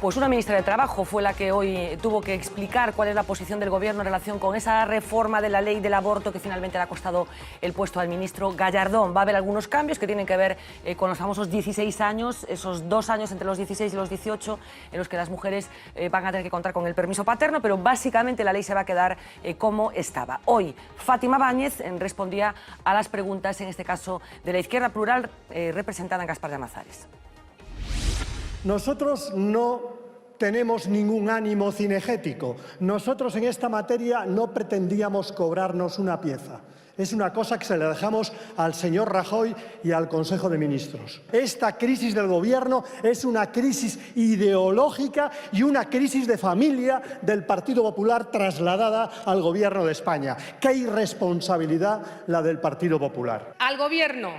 Pues una ministra de Trabajo fue la que hoy tuvo que explicar cuál es la posición del Gobierno en relación con esa reforma de la ley del aborto que finalmente le ha costado el puesto al ministro Gallardón. Va a haber algunos cambios que tienen que ver con los famosos 16 años, esos 2 años entre los 16 y los 18 en los que las mujeres van a tener que contar con el permiso paterno, pero básicamente la ley se va a quedar como estaba. Hoy Fátima Báñez respondía a las preguntas, en este caso de la izquierda plural, representada en Gaspar Llamazares. Nosotros no tenemos ningún ánimo cinegético. Nosotros en esta materia no pretendíamos cobrarnos una pieza. Es una cosa que se le dejamos al señor Rajoy y al Consejo de Ministros. Esta crisis del Gobierno es una crisis ideológica y una crisis de familia del Partido Popular trasladada al Gobierno de España. ¡Qué irresponsabilidad la del Partido Popular! Al Gobierno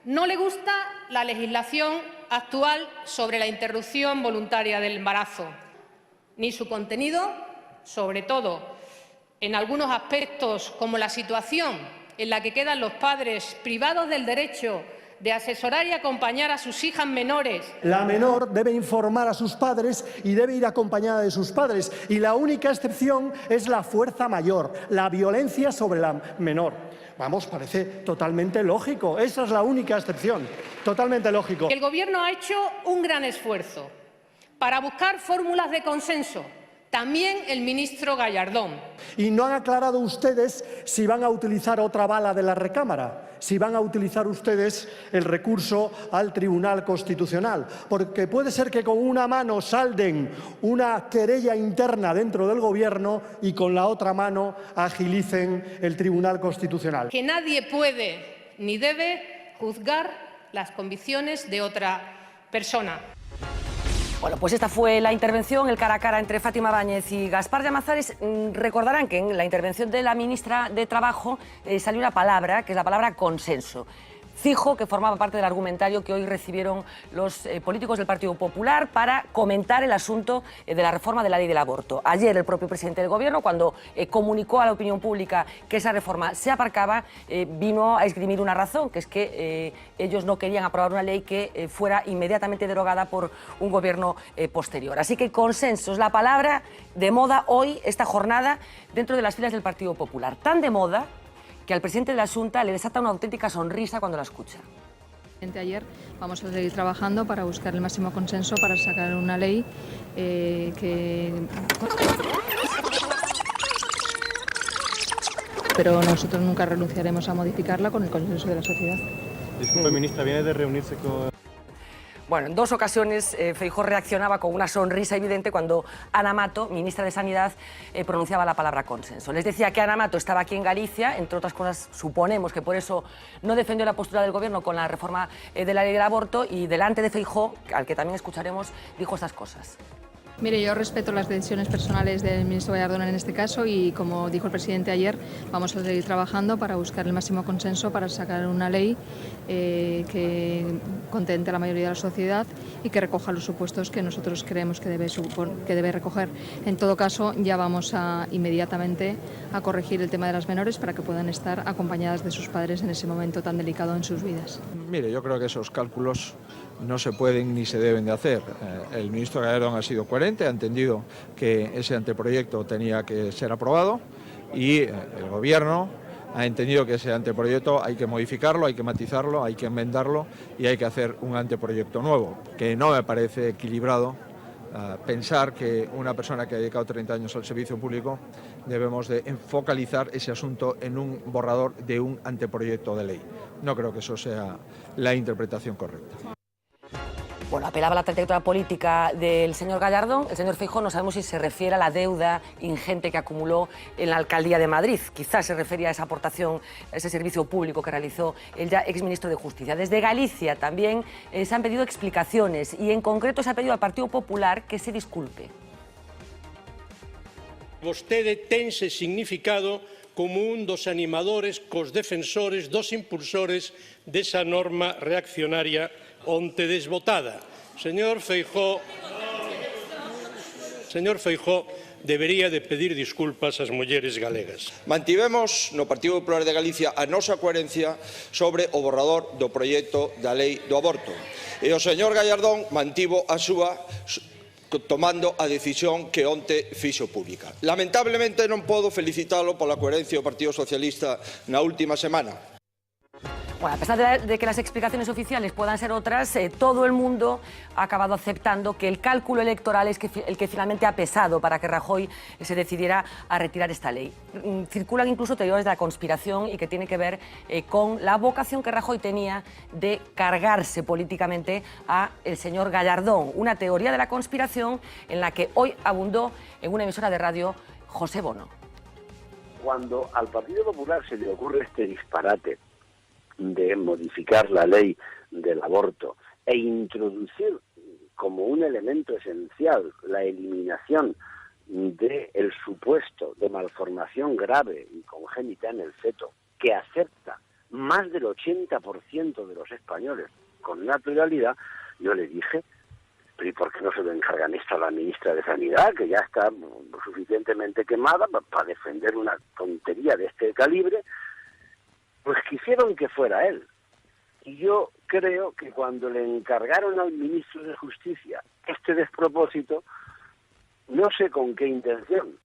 no le gusta la legislación actual sobre la interrupción voluntaria del embarazo, ni su contenido, sobre todo en algunos aspectos como la situación en la que quedan los padres privados del derecho de asesorar y acompañar a sus hijas menores. La menor debe informar a sus padres y debe ir acompañada de sus padres. Y la única excepción es la fuerza mayor, la violencia sobre la menor. Vamos, parece totalmente lógico. Esa es la única excepción. Totalmente lógico. El Gobierno ha hecho un gran esfuerzo para buscar fórmulas de consenso. También el ministro Gallardón. Y no han aclarado ustedes si van a utilizar otra bala de la recámara, si van a utilizar ustedes el recurso al Tribunal Constitucional, porque puede ser que con una mano salden una querella interna dentro del Gobierno y con la otra mano agilicen el Tribunal Constitucional. Que nadie puede ni debe juzgar las convicciones de otra persona. Bueno, pues esta fue la intervención, el cara a cara entre Fátima Báñez y Gaspar Llamazares. Recordarán que en la intervención de la ministra de Trabajo salió una palabra, que es la palabra consenso. Fijo que formaba parte del argumentario que hoy recibieron los políticos del Partido Popular para comentar el asunto de la reforma de la ley del aborto. Ayer el propio presidente del Gobierno, cuando comunicó a la opinión pública que esa reforma se aparcaba, vino a esgrimir una razón, que es que ellos no querían aprobar una ley que fuera inmediatamente derogada por un gobierno posterior. Así que consenso es la palabra de moda hoy, esta jornada, dentro de las filas del Partido Popular. Tan de moda que al presidente de la Xunta le desata una auténtica sonrisa cuando la escucha. Ayer vamos a seguir trabajando para buscar el máximo consenso para sacar una ley pero nosotros nunca renunciaremos a modificarla con el consenso de la sociedad. Disculpe, ministra, ¿viene de reunirse con...? Bueno, en 2 ocasiones Feijóo reaccionaba con una sonrisa evidente cuando Ana Mato, ministra de Sanidad, pronunciaba la palabra consenso. Les decía que Ana Mato estaba aquí en Galicia, entre otras cosas suponemos que por eso no defendió la postura del Gobierno con la reforma de la ley del aborto, y delante de Feijóo, al que también escucharemos, dijo estas cosas. Mire, yo respeto las decisiones personales del ministro Gallardón en este caso y, como dijo el presidente ayer, vamos a seguir trabajando para buscar el máximo consenso para sacar una ley que contente a la mayoría de la sociedad y que recoja los supuestos que nosotros creemos que debe recoger. En todo caso, ya vamos inmediatamente a corregir el tema de las menores para que puedan estar acompañadas de sus padres en ese momento tan delicado en sus vidas. Mire, yo creo que esos cálculos no se pueden ni se deben de hacer. El ministro Gallardón ha sido coherente, ha entendido que ese anteproyecto tenía que ser aprobado y el Gobierno ha entendido que ese anteproyecto hay que modificarlo, hay que matizarlo, hay que enmendarlo y hay que hacer un anteproyecto nuevo, que no me parece equilibrado pensar que una persona que ha dedicado 30 años al servicio público debemos de focalizar ese asunto en un borrador de un anteproyecto de ley. No creo que eso sea la interpretación correcta. Bueno, apelaba a la trayectoria política del señor Gallardón. El señor Feijóo no sabemos si se refiere a la deuda ingente que acumuló en la Alcaldía de Madrid. Quizás se refería a esa aportación, a ese servicio público que realizó el ya exministro de Justicia. Desde Galicia también se han pedido explicaciones y en concreto se ha pedido al Partido Popular que se disculpe. Vostede tense significado como un dos animadores cos defensores, dos impulsores desa norma reaccionaria onte desbotada. Señor Feijóo debería de pedir disculpas ás mulleres galegas. Mantivemos no Partido Popular de Galicia a nosa coherencia sobre o borrador do proxecto da lei do aborto. E o señor Gallardón mantivo a súa tomando a decisión que onte fixo pública. Lamentablemente non podo felicitalo pola coherencia do Partido Socialista na última semana. Bueno, a pesar de que las explicaciones oficiales puedan ser otras, todo el mundo ha acabado aceptando que el cálculo electoral es el que finalmente ha pesado para que Rajoy se decidiera a retirar esta ley. Circulan incluso teorías de la conspiración y que tiene que ver con la vocación que Rajoy tenía de cargarse políticamente a el señor Gallardón. Una teoría de la conspiración en la que hoy abundó en una emisora de radio José Bono. Cuando al Partido Popular se le ocurre este disparate de modificar la ley del aborto e introducir como un elemento esencial la eliminación del supuesto de malformación grave y congénita en el feto, que acepta más del 80% de los españoles con naturalidad, yo le dije, pero ¿y por qué no se lo encargan esto a la ministra de Sanidad, que ya está suficientemente quemada para defender una tontería de este calibre? Pues quisieron que fuera él. Y yo creo que cuando le encargaron al ministro de Justicia este despropósito, no sé con qué intención.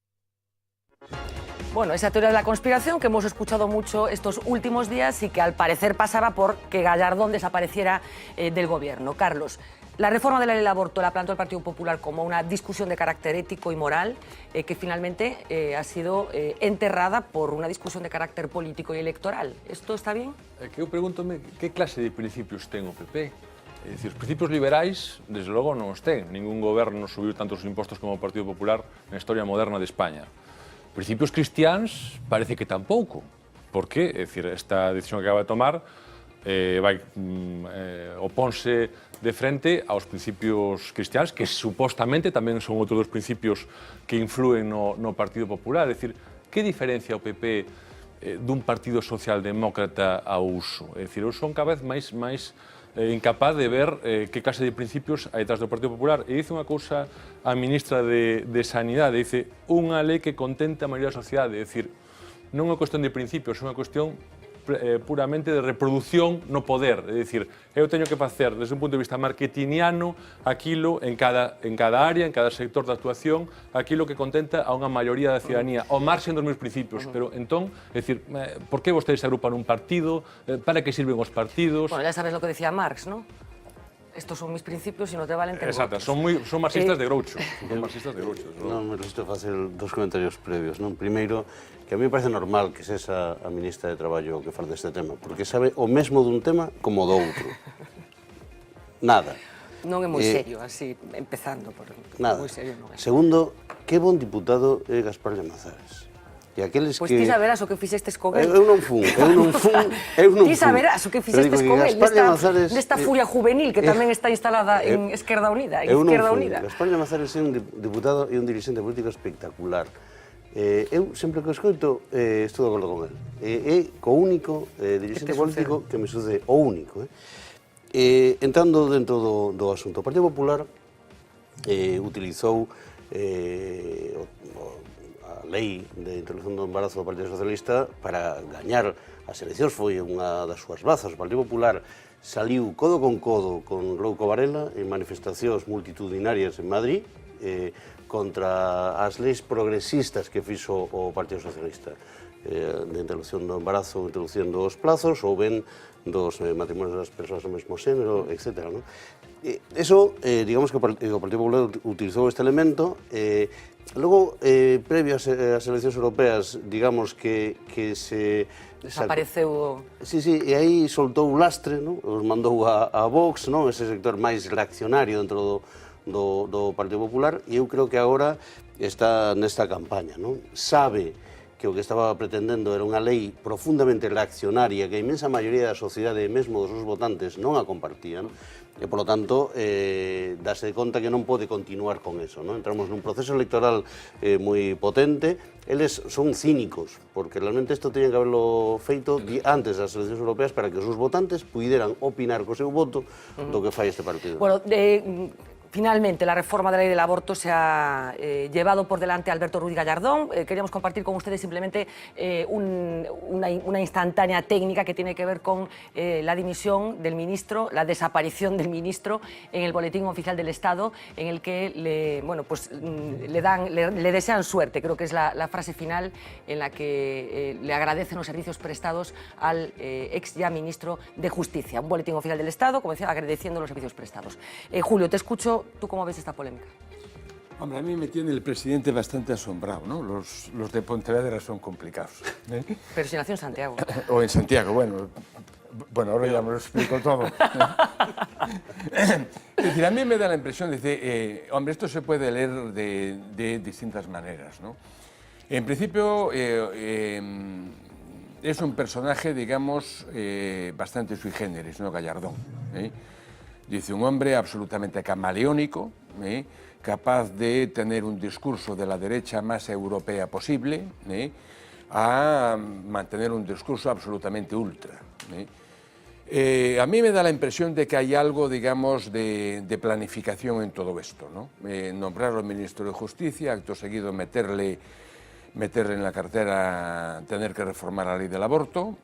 Bueno, esa teoría de la conspiración que hemos escuchado mucho estos últimos días y que al parecer pasaba por que Gallardón desapareciera del gobierno. Carlos, la reforma de la ley del aborto la planteó el Partido Popular como una discusión de carácter ético y moral que finalmente ha sido enterrada por una discusión de carácter político y electoral. ¿Esto está bien? Que eu pregúntome que clase de principios ten o PP. É dicir, os principios liberais, desde logo, non os ten. Ningún goberno subiu tantos impostos como o Partido Popular na historia moderna de España. Principios cristiáns parece que tampouco. Por qué? É dicir, esta decisión que acaba de tomar oponse de frente aos principios cristiáns, que supostamente tamén son outros dos principios que influen no Partido Popular. É dicir, que diferencia o PP dun partido socialdemócrata ao uso? É dicir, eu son cada vez máis incapaz de ver que clase de principios hai detrás do Partido Popular. E dice unha cousa a ministra de Sanidade, dice unha lei que contenta a maioría da sociedade. É dicir, non é cuestión de principios, é unha cuestión puramente de reproducción no poder. É dicir, eu teño que facer, desde un punto de vista marketingiano, aquilo en cada área, en cada sector de actuación, aquilo que contenta a unha maioría da ciudadanía, ao marxen dos meus principios. Pero, entón, é dicir, por que vostedes se agrupan un partido? Para que sirven os partidos? Bueno, ya sabes lo que decía Marx, ¿no? Estos son mis principios y no te valen tener Exacto, son marxistas de Groucho. Son marxistas de Groucho. Non, me resisto a facer dos comentarios previos. Non? Primeiro, que a mí me parece normal que sexa a ministra de Traballo que fale deste tema, porque sabe o mesmo dun tema como do outro. Nada. Non é moi serio, así, empezando por... Nada. Moi serio non é. Segundo, que bon diputado é Gaspar Llamazares. E aqueles Pois que... ti saberás o que fixestes con él. Eu non fun. Ti saberás o que fixestes con él, nesta furia juvenil que tamén está instalada en Esquerda Unida. Gaspar Llamazares é un diputado e un dirixente político espectacular. Eu sempre que o escoito estou de acordo con él. É o único dirixente político que me sucede, o único. Entrando dentro do asunto, o Partido Popular utilizou a lei de introducción do embarazo do Partido Socialista para gañar as eleccións. Foi unha das súas bazas. O Partido Popular saliu codo con Glauco Varela en manifestacións multitudinarias en Madrid contra as leis progresistas que fixo o Partido Socialista de introducción do embarazo, introducción dos plazos ou ben dos matrimonios das persoas do mesmo xénero, etc. Eso, digamos que o Partido Popular utilizou este elemento. Logo, previo ás eleccións europeas, digamos que se... Desapareceu... Sí, e aí soltou o lastre, os mandou a Vox, ese sector máis reaccionario dentro do Partido Popular, e eu creo que agora está nesta campaña. Sabe que o que estaba pretendendo era unha lei profundamente reaccionaria, que a inmensa maioría da sociedade, mesmo dos seus votantes, non a compartían, e, polo tanto, dase conta que non pode continuar con eso. Entramos nun proceso electoral moi potente. Eles son cínicos, porque realmente isto teñen que haberlo feito antes das eleccións europeas para que os seus votantes puderan opinar co seu voto do que fai este partido. Bueno, Finalmente, la reforma de la ley del aborto se ha llevado por delante a Alberto Ruiz Gallardón. Queríamos compartir con ustedes simplemente una instantánea técnica que tiene que ver con la dimisión del ministro, la desaparición del ministro en el Boletín Oficial del Estado, en el que le desean suerte. Creo que es la frase final en la que le agradecen los servicios prestados al ex ya ministro de Justicia. Un Boletín Oficial del Estado, como decía, agradeciendo los servicios prestados. Julio, te escucho. ¿Tú cómo ves esta polémica? Hombre, a mí me tiene el presidente bastante asombrado, ¿no? Los de Pontevedra son complicados. Pero si nació en Santiago. O en Santiago, bueno, ahora ya me lo explico todo. Es decir, a mí me da la impresión de que, hombre, esto se puede leer de distintas maneras, ¿no? En principio, es un personaje, digamos, bastante sui generis, ¿no? Gallardón, ¿eh? Dice, un hombre absolutamente camaleónico, capaz de tener un discurso de la derecha más europea posible, a mantener un discurso absolutamente ultra. A mí me da la impresión de que hay algo, digamos, de planificación en todo esto, ¿no? Nombrarlo ministro de Justicia, acto seguido meterle en la cartera tener que reformar la ley del aborto,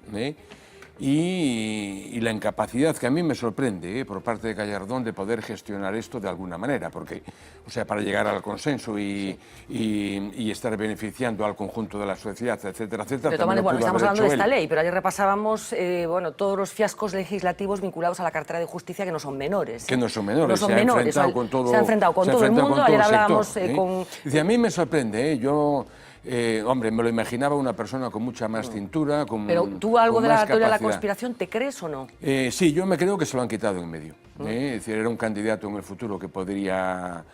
y la incapacidad que a mí me sorprende por parte de Gallardón de poder gestionar esto de alguna manera, porque, o sea, para llegar al consenso y estar beneficiando al conjunto de la sociedad, etcétera, etcétera. De todas maneras, bueno, estamos hablando de esta ley, pero ayer repasábamos todos los fiascos legislativos vinculados a la cartera de Justicia que no son menores. Que no son menores, no son menores. Se ha enfrentado con todo el mundo. Ayer hablábamos con... Dice, a mí me sorprende, yo... hombre, me lo imaginaba una persona con mucha más cintura, con Pero tú algo de la teoría de la capacidad. conspiración, ¿te crees o no? Sí, yo me creo que se lo han quitado en medio. Es decir, era un candidato en el futuro que podía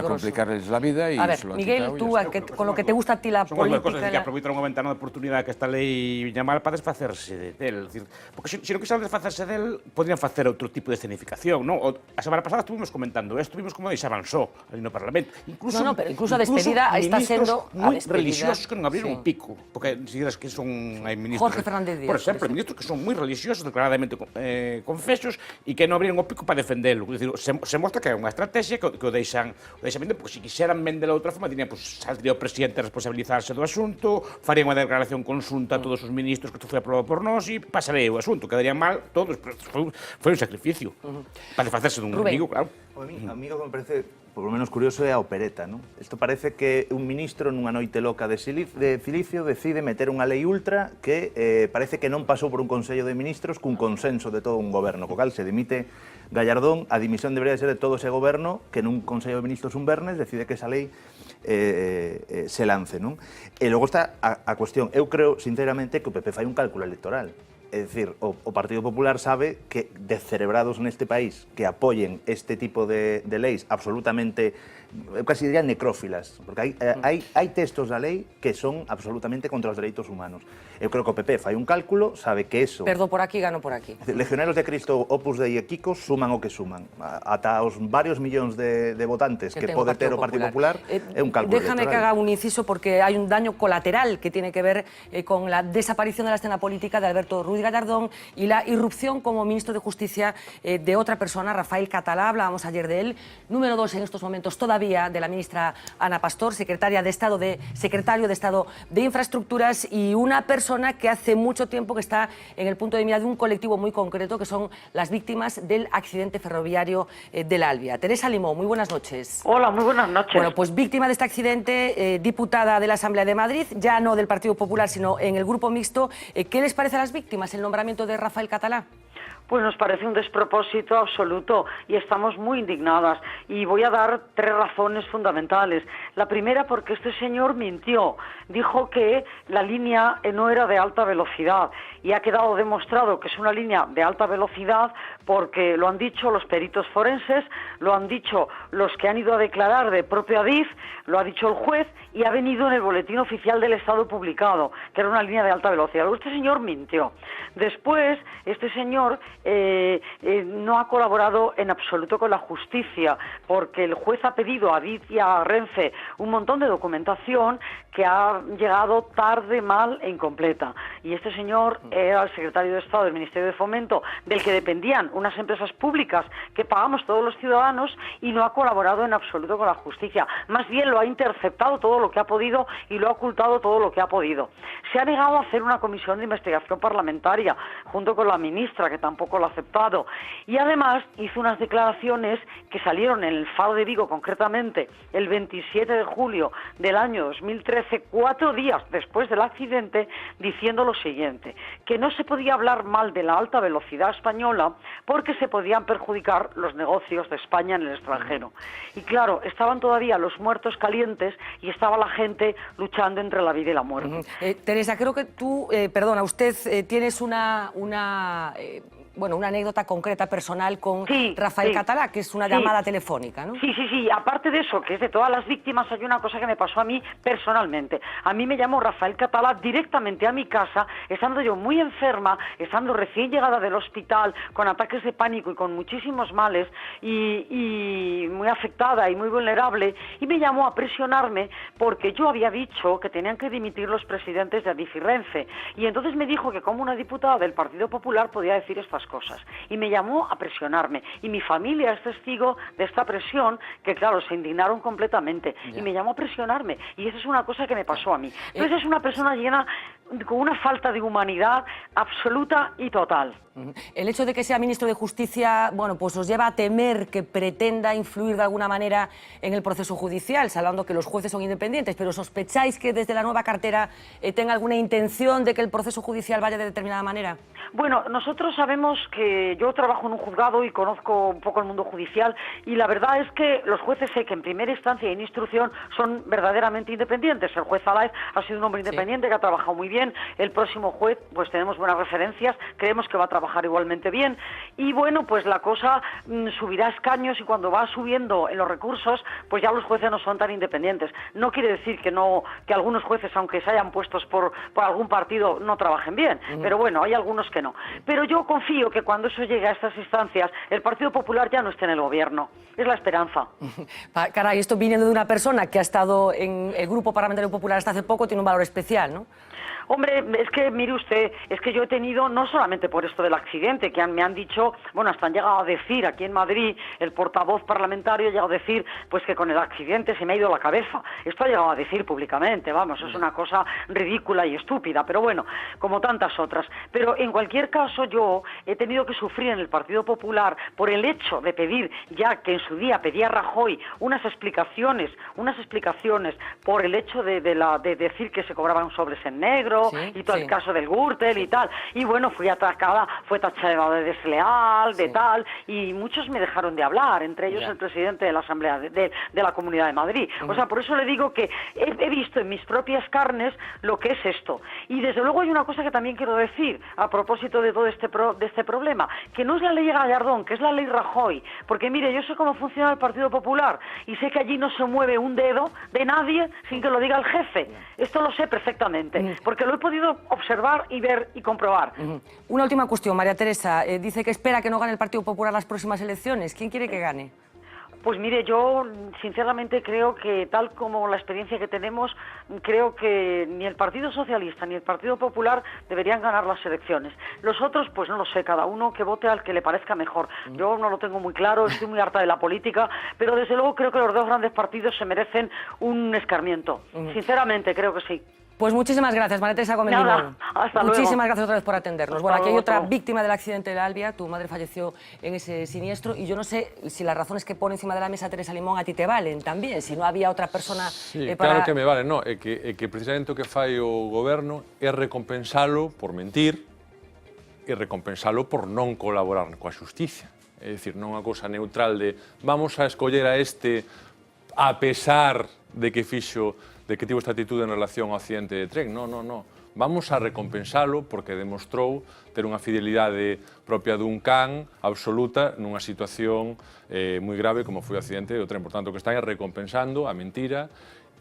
complicarles la vida y a ver, se lo han Miguel, tú, con lo que te gusta a ti la política... que aproveitar unha ventana de oportunidade que esta lei viña mal para desfacerse del. Porque se non quixeran desfacerse del, podrían facer outro tipo de escenificación, non? A semana pasada estuvimos comentando esto, vimos como se avanzou ali no Parlamento. Incluso a despedida está sendo... moi religiosos que non abriron un pico. Porque si dices que son... Hai ministros, Jorge Fernández Díaz, por exemplo, ministros que son moi religiosos, declaradamente confesos, e que non abriron o pico para defendelo. Se mostra que é unha estrategia que o deixan vender, porque se quixeran vender de outra forma, dirían, pues, saldría o presidente a responsabilizarse do asunto, faría unha declaración conxunta a todos os ministros que isto foi aprobado por nós e pasarei o asunto, quedarían mal todos, pero foi un sacrificio para desfacerse dun enemigo, claro. A mí o que me parece, por lo menos curioso, é a opereta, non? Isto parece que un ministro nunha noite loca de Cilicio decide meter unha lei ultra que parece que non pasou por un Consello de Ministros cun consenso de todo un goberno, co cal se dimite Gallardón. A dimisión debería ser de todo ese goberno que nun Consello de Ministros un vernes decide que esa lei se lance, non? E logo está a cuestión. Eu creo, sinceramente, que o PP fai un cálculo electoral. É dicir, o Partido Popular sabe que descerebrados neste país que apoyen este tipo de leis absolutamente, eu casi diría necrófilas, porque hai textos da lei que son absolutamente contra os dereitos humanos. Eu creo que o PP fai un cálculo, sabe que eso... Perdo por aquí, gano por aquí. Legionarios de Cristo, Opus Dei e Kiko suman o que suman. Ata os varios millóns de votantes que pode ter o Partido Popular é un cálculo Déjame que haga un inciso porque hay un daño colateral que tiene que ver con la desaparición de la escena política de Alberto Ruiz Gallardón y la irrupción como ministro de Justicia de otra persona, Rafael Catalá, hablábamos ayer de él. Número 2 en estos momentos todavía de la ministra Ana Pastor, secretario de Estado de Infraestructuras, y una persona que hace mucho tiempo que está en el punto de mira de un colectivo muy concreto, que son las víctimas del accidente ferroviario de la Albia. Teresa Limón, muy buenas noches. Hola, muy buenas noches. Bueno, pues víctima de este accidente, diputada de la Asamblea de Madrid, ya no del Partido Popular, sino en el Grupo Mixto. ¿Qué les parece a las víctimas el nombramiento de Rafael Catalá? Pues nos parece un despropósito absoluto y estamos muy indignadas. Y voy a dar 3 razones fundamentales. La primera, porque este señor mintió. Dijo que la línea no era de alta velocidad y ha quedado demostrado que es una línea de alta velocidad porque lo han dicho los peritos forenses, lo han dicho los que han ido a declarar de propio Adif, lo ha dicho el juez y ha venido en el Boletín Oficial del Estado publicado, que era una línea de alta velocidad. Luego este señor mintió. Después, este señor no ha colaborado en absoluto con la justicia, porque el juez ha pedido a Adif y a Renfe un montón de documentación que ha llegado tarde, mal e incompleta. Y este señor era el secretario de Estado del Ministerio de Fomento, del que dependían unas empresas públicas que pagamos todos los ciudadanos, y no ha colaborado en absoluto con la justicia. Más bien lo ha interceptado todo lo que ha podido y lo ha ocultado todo lo que ha podido. Se ha negado a hacer una comisión de investigación parlamentaria junto con la ministra, que tampoco lo ha aceptado, y además hizo unas declaraciones que salieron en el Faro de Vigo, concretamente el 27 de julio del año 2013, 4 días después del accidente, diciendo lo siguiente: que no se podía hablar mal de la alta velocidad española porque se podían perjudicar los negocios de España en el extranjero. Y claro, estaban todavía los muertos calientes y estaba la gente luchando entre la vida y la muerte. Teresa, creo que tú, usted tienes una anécdota concreta, personal, con Rafael Catalá, que es una llamada telefónica, ¿no? Sí. Aparte de eso, que es de todas las víctimas, hay una cosa que me pasó a mí personalmente. A mí me llamó Rafael Catalá directamente a mi casa, estando yo muy enferma, estando recién llegada del hospital, con ataques de pánico y con muchísimos males, y muy afectada y muy vulnerable, y me llamó a presionarme porque yo había dicho que tenían que dimitir los presidentes de Adif y Renfe. Y entonces me dijo que como una diputada del Partido Popular podía decir estas cosas, y me llamó a presionarme, y mi familia es testigo de esta presión, que claro, se indignaron completamente, y me llamó a presionarme, y esa es una cosa que me pasó a mí. Entonces es una persona llena, con una falta de humanidad absoluta y total. El hecho de que sea ministro de Justicia, pues os lleva a temer que pretenda influir de alguna manera en el proceso judicial, salvando que los jueces son independientes, pero ¿sospecháis que desde la nueva cartera tenga alguna intención de que el proceso judicial vaya de determinada manera? Bueno, nosotros sabemos que yo trabajo en un juzgado y conozco un poco el mundo judicial, y la verdad es que los jueces, sé que en primera instancia y en instrucción son verdaderamente independientes. El juez Alaez ha sido un hombre independiente que ha trabajado muy bien. El próximo juez, pues tenemos buenas referencias, creemos que va a trabajar igualmente bien, y bueno, pues la cosa subirá escaños, y cuando va subiendo en los recursos, pues ya los jueces no son tan independientes. No quiere decir que algunos jueces, aunque se hayan puestos por algún partido, no trabajen bien, pero bueno, hay algunos que no. Pero yo confío que cuando eso llegue a estas instancias, el Partido Popular ya no esté en el gobierno. Es la esperanza. Caray, esto viniendo de una persona que ha estado en el Grupo Parlamentario Popular hasta hace poco, tiene un valor especial, ¿no? Hombre, es que, mire usted, es que yo he tenido, no solamente por esto del accidente, que me han dicho, hasta han llegado a decir aquí en Madrid, el portavoz parlamentario ha llegado a decir, pues que con el accidente se me ha ido la cabeza. Esto ha llegado a decir públicamente, es una cosa ridícula y estúpida, pero bueno, como tantas otras. Pero en cualquier caso, yo he tenido que sufrir en el Partido Popular por el hecho de pedir, ya que en su día pedía Rajoy unas explicaciones por el hecho de decir que se cobraban sobres en negro, y todo el caso del Gürtel y tal, y bueno, fui atacada, fue tachada de desleal, de tal, y muchos me dejaron de hablar, entre ellos el presidente de la Asamblea de la Comunidad de Madrid. O sea, por eso le digo que he visto en mis propias carnes lo que es esto. Y desde luego hay una cosa que también quiero decir a propósito de todo este problema, que no es la ley Gallardón, que es la ley Rajoy, porque mire, yo sé cómo funciona el Partido Popular y sé que allí no se mueve un dedo de nadie sin que lo diga el jefe. Esto lo sé perfectamente, porque lo he podido observar y ver y comprobar. Una última cuestión, María Teresa. Dice que espera que no gane el Partido Popular las próximas elecciones. ¿Quién quiere que gane? Pues mire, yo sinceramente creo que tal como la experiencia que tenemos, creo que ni el Partido Socialista ni el Partido Popular deberían ganar las elecciones. Los otros, pues no lo sé, cada uno que vote al que le parezca mejor. Yo no lo tengo muy claro, estoy muy harta de la política, pero desde luego creo que los dos grandes partidos se merecen un escarmiento. Sinceramente, creo que sí. Pues muchísimas gracias, María Teresa Gómez Limón. Hasta luego. Muchísimas gracias otra vez por atendernos. Hasta bueno, aquí hay luego, otra chao. víctima del accidente de Albia. Tu madre falleció en ese siniestro y yo no sé si las razones que pone encima de la mesa Teresa Limón a ti te valen también, si no había otra persona Sí, para... claro que me vale, no, é que precisamente o que fai o goberno é recompensalo por mentir e recompensalo por non colaborar coa xustiza. É dicir, non unha cousa neutral de vamos a escoller a este a pesar de que tivo esta actitude en relación ao accidente de tren. Non. Vamos a recompensalo porque demostrou ter unha fidelidade propia dun can absoluta nunha situación moi grave como foi o accidente do tren. Por tanto, o que están é recompensando a mentira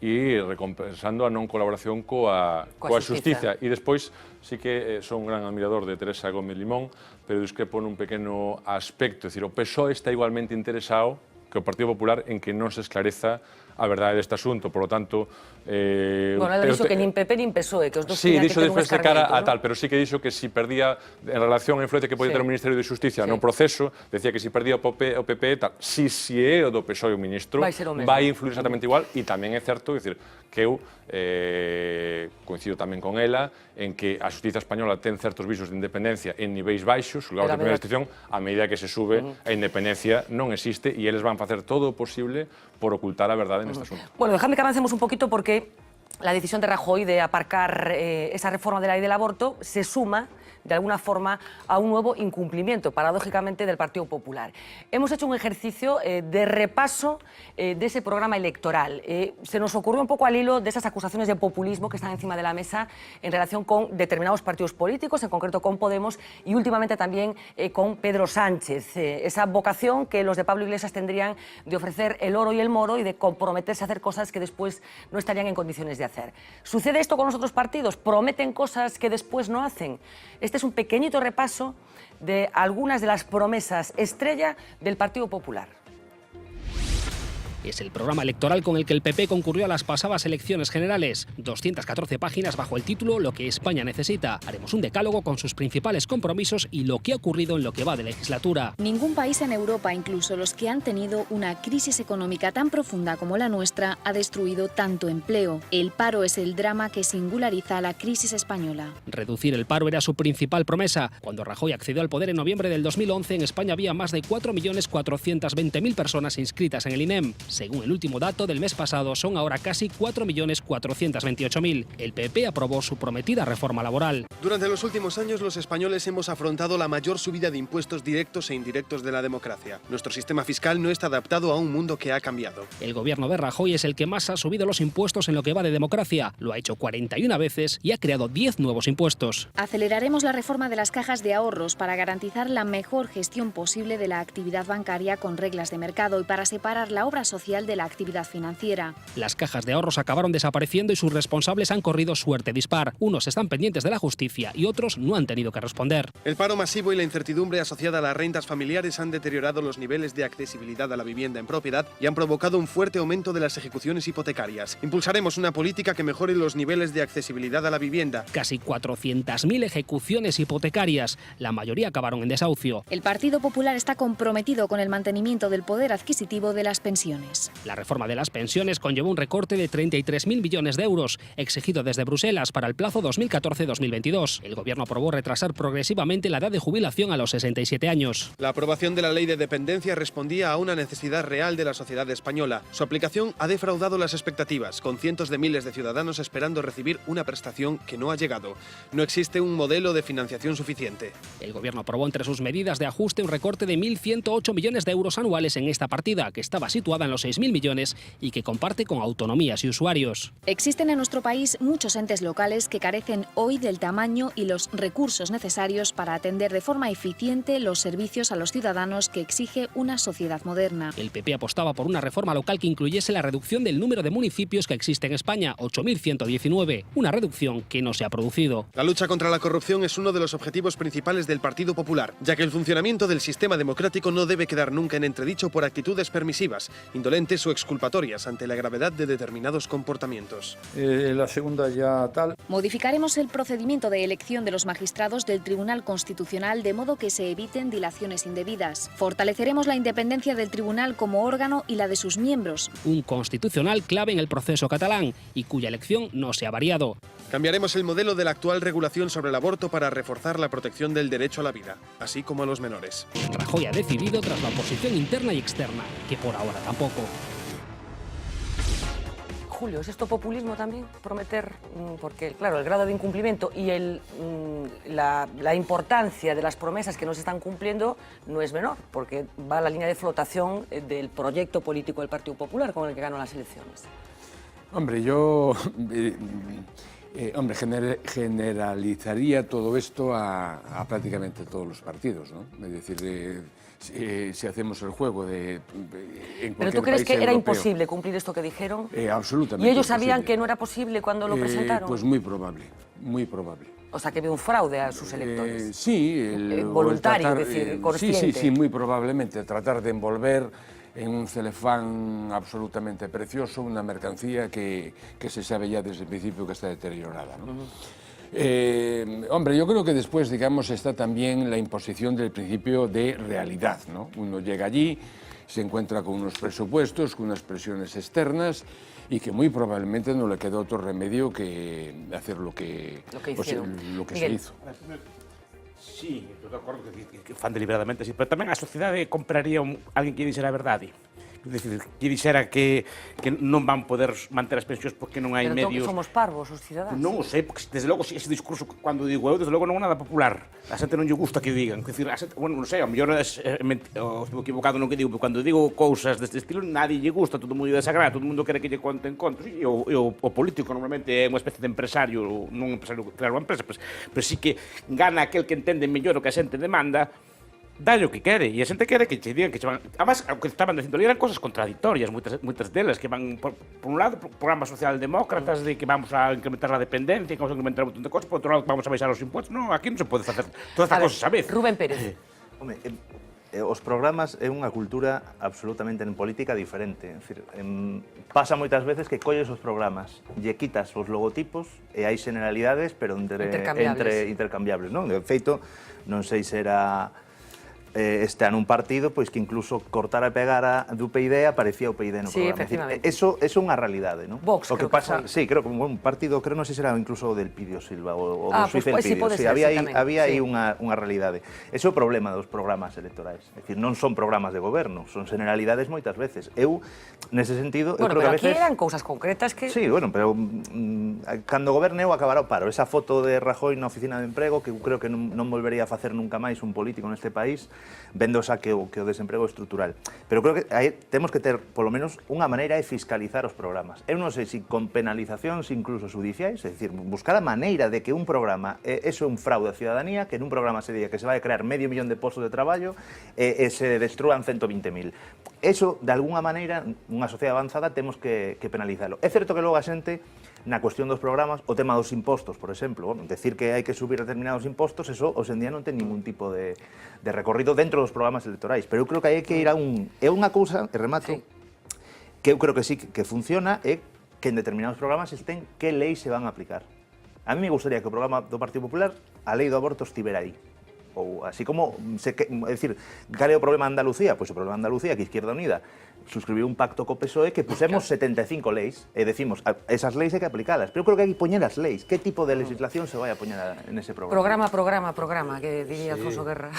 e recompensando a non colaboración coa xustiza. E despois, sí que son un gran admirador de Teresa Gómez Limón, pero discrepo nun pequeno aspecto, é dicir, o PSOE está igualmente interesado que o Partido Popular en que non se esclareza a verdade deste asunto, por lo tanto... Bueno, ela dixo que nin PP nin PSOE, que os dos sí, tiñan que ter un de cara a escarmento, tal, pero sí que dixo que si perdía, en relación á influencia que podía ter o Ministerio de Xustiza no proceso, decía que si perdía o PP tal, si é o do PSOE o ministro, vai influir exactamente igual, e tamén é certo, dicir, que eu coincido tamén con ela en que a xustiza española ten certos visos de independencia en niveis baixos, lugares de primeira instrucción, a medida que se sube a independencia non existe e eles van facer todo o posible por ocultar a verdade neste asunto. Bueno, dejadme que avancemos un poquito porque la decisión de Rajoy de aparcar esa reforma de la ley del aborto se suma de alguna forma a un nuevo incumplimiento, paradójicamente, del Partido Popular. Hemos hecho un ejercicio de repaso de ese programa electoral. Se nos ocurrió un poco al hilo de esas acusaciones de populismo que están encima de la mesa en relación con determinados partidos políticos, en concreto con Podemos y últimamente también con Pedro Sánchez. Esa vocación que los de Pablo Iglesias tendrían de ofrecer el oro y el moro y de comprometerse a hacer cosas que después no estarían en condiciones de hacer. ¿Sucede esto con los otros partidos? ¿Prometen cosas que después no hacen? Este es un pequeñito repaso de algunas de las promesas estrella del Partido Popular. Es el programa electoral con el que el PP concurrió a las pasadas elecciones generales. 214 páginas bajo el título Lo que España necesita. Haremos un decálogo con sus principales compromisos y lo que ha ocurrido en lo que va de legislatura. Ningún país en Europa, incluso los que han tenido una crisis económica tan profunda como la nuestra, ha destruido tanto empleo. El paro es el drama que singulariza la crisis española. Reducir el paro era su principal promesa. Cuando Rajoy accedió al poder en noviembre del 2011, en España había más de 4.420.000 personas inscritas en el INEM. Según el último dato del mes pasado, son ahora casi 4.428.000. El PP aprobó su prometida reforma laboral. Durante los últimos años, los españoles hemos afrontado la mayor subida de impuestos directos e indirectos de la democracia. Nuestro sistema fiscal no está adaptado a un mundo que ha cambiado. El gobierno de Rajoy es el que más ha subido los impuestos en lo que va de democracia. Lo ha hecho 41 veces y ha creado 10 nuevos impuestos. Aceleraremos la reforma de las cajas de ahorros para garantizar la mejor gestión posible de la actividad bancaria con reglas de mercado y para separar la obra social de la actividad financiera. Las cajas de ahorros acabaron desapareciendo y sus responsables han corrido suerte dispar. Unos están pendientes de la justicia y otros no han tenido que responder. El paro masivo y la incertidumbre asociada a las rentas familiares han deteriorado los niveles de accesibilidad a la vivienda en propiedad y han provocado un fuerte aumento de las ejecuciones hipotecarias. Impulsaremos una política que mejore los niveles de accesibilidad a la vivienda. Casi 400.000 ejecuciones hipotecarias. La mayoría acabaron en desahucio. El Partido Popular está comprometido con el mantenimiento del poder adquisitivo de las pensiones. La reforma de las pensiones conllevó un recorte de 33.000 millones de euros, exigido desde Bruselas para el plazo 2014-2022. El gobierno aprobó retrasar progresivamente la edad de jubilación a los 67 años. La aprobación de la ley de dependencia respondía a una necesidad real de la sociedad española. Su aplicación ha defraudado las expectativas, con cientos de miles de ciudadanos esperando recibir una prestación que no ha llegado. No existe un modelo de financiación suficiente. El gobierno aprobó entre sus medidas de ajuste un recorte de 1.108 millones de euros anuales en esta partida, que estaba situada en los 6.000 millones y que comparte con autonomías y usuarios. Existen en nuestro país muchos entes locales que carecen hoy del tamaño y los recursos necesarios para atender de forma eficiente los servicios a los ciudadanos que exige una sociedad moderna. El PP apostaba por una reforma local que incluyese la reducción del número de municipios que existe en España, 8.119, una reducción que no se ha producido. La lucha contra la corrupción es uno de los objetivos principales del Partido Popular, ya que el funcionamiento del sistema democrático no debe quedar nunca en entredicho por actitudes permisivas, indolentes o exculpatorias ante la gravedad de determinados comportamientos. La segunda ya tal. Modificaremos el procedimiento de elección de los magistrados del Tribunal Constitucional de modo que se eviten dilaciones indebidas. Fortaleceremos la independencia del tribunal como órgano y la de sus miembros. Un constitucional clave en el proceso catalán y cuya elección no se ha variado. Cambiaremos el modelo de la actual regulación sobre el aborto para reforzar la protección del derecho a la vida, así como a los menores. Rajoy ha decidido tras la oposición interna y externa, que por ahora tampoco. Julio, ¿es esto populismo también? Prometer, porque claro, el grado de incumplimiento y la importancia de las promesas que no se están cumpliendo no es menor, porque va a la línea de flotación del proyecto político del Partido Popular con el que ganó las elecciones. Hombre, yo Hombre, generalizaría todo esto a prácticamente todos los partidos, ¿no? Es decir, si hacemos el juego de... ¿Pero tú crees que era imposible cumplir esto que dijeron? Absolutamente. ¿Y ellos sabían que no era posible cuando lo presentaron? Pues muy probable, muy probable. O sea, que había un fraude a sus electores. Sí. Voluntario, es decir, consciente. Sí, muy probablemente. Tratar de envolver en un celefán absolutamente precioso una mercancía que se sabe ya desde el principio que está deteriorada, ¿no? Hombre, yo creo que después, digamos, está también la imposición del principio de realidad, ¿no? Uno llega allí, se encuentra con unos presupuestos, con unas presiones externas y que muy probablemente no le quedó otro remedio que hacer lo que se hizo. Sí, estou de acordo que fan deliberadamente así, pero tamén a sociedade compraría alguén que dixera a verdade. É dicir, que dixera que non van poder manter as pensións porque non hai medios... Pero somos parvos, os cidadáns. Non o sei, porque desde logo ese discurso, cando digo eu, desde logo non é nada popular. A xente non lle gusta que digan. Quer dicir, a xente, bueno, non sei, ao mellor estou equivocado no que digo, pero cando digo cousas deste estilo, nadie lle gusta, todo mundo lle desagrada, todo mundo quere que lle conten contos. E o político normalmente é unha especie de empresario, non un empresario que crea unha empresa, pero sí que gana aquel que entende mellor o que a xente demanda, dalle o que quere, e a xente quere que che digan que che van... Además, o que estaban dicindo ali eran cosas contradictorias, moitas delas, que van, por un lado, programas socialdemócratas de que vamos a incrementar a dependencia, que vamos a incrementar un montón de cosas, por outro lado, vamos a baixar os impuestos. Non, aquí non se pode facer todas as cosas a vez. Rubén Pérez. Home, os programas é unha cultura absolutamente en política diferente. É dicir, pasa moitas veces que colles os programas, lle quitas os logotipos e hai generalidades, pero entre intercambiables, non? De feito, non sei se era... este ano un partido pois que incluso cortar e pegar a do UPyD aparecía o UPyD no programa. Efectivamente. Eso é unha realidade, non? Vox, o que pasa, sí, creo que un partido, creo non sei se era incluso del Pidio Silva ou do Suiz del Pidio. Sí, había aí unha realidade. Ese é o problema dos programas electorais. É dicir, non son programas de goberno, son generalidades moitas veces. Eu, nese sentido, eu creo que a veces... Bueno, pero aquí eran cousas concretas que... Sí, bueno, pero cando goberne eu acabará o paro. Esa foto de Rajoy na oficina de emprego, que eu creo que non volvería a facer nunca máis un político neste país, vendo xa que o desemprego é estrutural. Pero creo que aí temos que ter, polo menos, unha maneira de fiscalizar os programas. Eu non sei se con penalizacións incluso judiciais, é dicir, buscar a maneira de que un programa, eso é un fraude á ciudadanía, que nun programa se diga que se vai a crear medio millón de postos de traballo e se destrúan 120.000. Eso, de alguna maneira, unha sociedade avanzada, temos que penalizarlo. É certo que logo a xente, na cuestión dos programas, o tema dos impostos, por exemplo, bueno, decir que hai que subir determinados impostos, eso, hoxe en día non ten ningún tipo de recorrido dentro dos programas electorais, pero eu creo que hai que ir a é unha cousa, e remato, que eu creo que sí que funciona, é que en determinados programas estén que leis se van a aplicar. A mí me gustaría que o programa do Partido Popular, a lei do aborto estivera aí. Ou así como, é dicir, cal é o problema de Andalucía? Pois o problema de Andalucía, que Izquierda Unida suscribiu un pacto co PSOE que pusemos 75 leis e decimos, esas leis hai que aplicalas, pero creo que hai que poñer as leis. Que tipo de legislación se vai a poñer en ese programa? Programa, que diría Alfonso Guerra.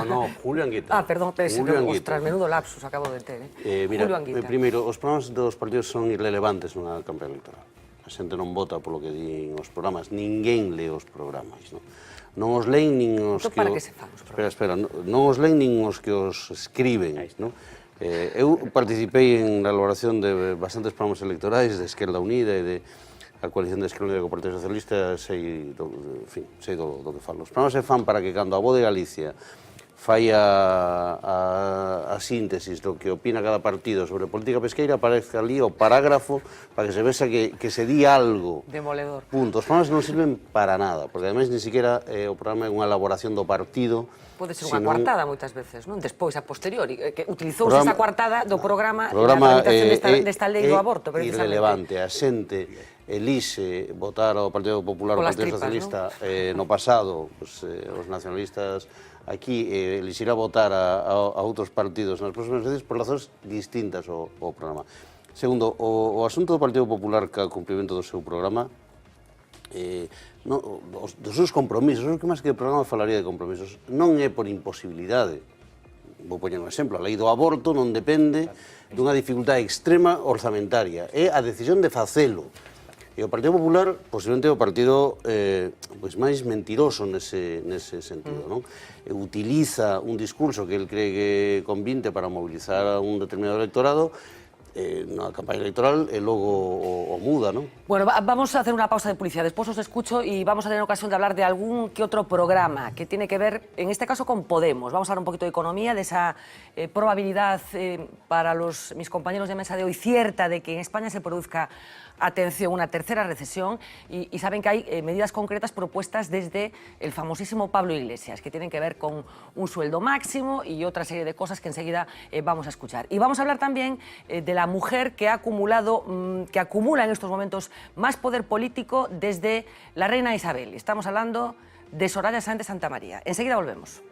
No, Julio Anguita. Perdón, ostras, menudo lapsus acabo de ter. Mira, Julio Anguita. Primeiro, os programas dos partidos son irrelevantes nunha campaña electoral. A xente non vota polo que din os programas, ninguén lee os programas, non? Non os leen nin os que... Para que se fan os programas? Espera, non os leen nin os que os escriben, non? Eu participei en la elaboración de bastantes programas electorais de Esquerda Unida e de a coalición de Esquerda Unida co Partido Socialista, sei do que fan. Os programas se fan para que cando a Voz de Galicia fai a síntesis do que opina cada partido sobre política pesqueira, aparezca ali o parágrafo para que se vexa que se di algo. Demoledor. Punto. Os programas non sirven para nada, porque ademais ni siquiera o programa é unha elaboración do partido. Pode ser unha coartada moitas veces, non? Despois, a posteriori, que utilizouse esa coartada do programa na tramitación desta lei do aborto. Irrelevante. A xente elixe votar ao Partido Popular ou ao Partido Socialista no pasado, os nacionalistas aquí elixirá votar a outros partidos nas próximas veces por razóns distintas ao programa. Segundo, o asunto do Partido Popular que o cumprimento do seu programa, dos seus compromisos, que máis que o programa falaría de compromisos, non é por imposibilidade. Vou poñer un exemplo, a lei do aborto non depende dunha dificultade extrema orzamentaria, é a decisión de facelo. E o Partido Popular, posiblemente o partido máis mentiroso nese sentido, non? Utiliza un discurso que el cree que convinte para mobilizar a un determinado electorado na campaña electoral e logo o muda, non? Bueno, vamos a hacer una pausa de publicidad, después os escucho y vamos a tener ocasión de hablar de algún que otro programa que tiene que ver, en este caso, con Podemos. Vamos a hablar un poquito de economía, de esa probabilidad para mis compañeros de mesa de hoy cierta de que en España se produzca, atención, una tercera recesión, y saben que hay medidas concretas propuestas desde el famosísimo Pablo Iglesias, que tienen que ver con un sueldo máximo y otra serie de cosas que enseguida vamos a escuchar. Y vamos a hablar también de la mujer que acumula en estos momentos más poder político desde la reina Isabel. Estamos hablando de Soraya Sáenz de Santamaría. Enseguida volvemos.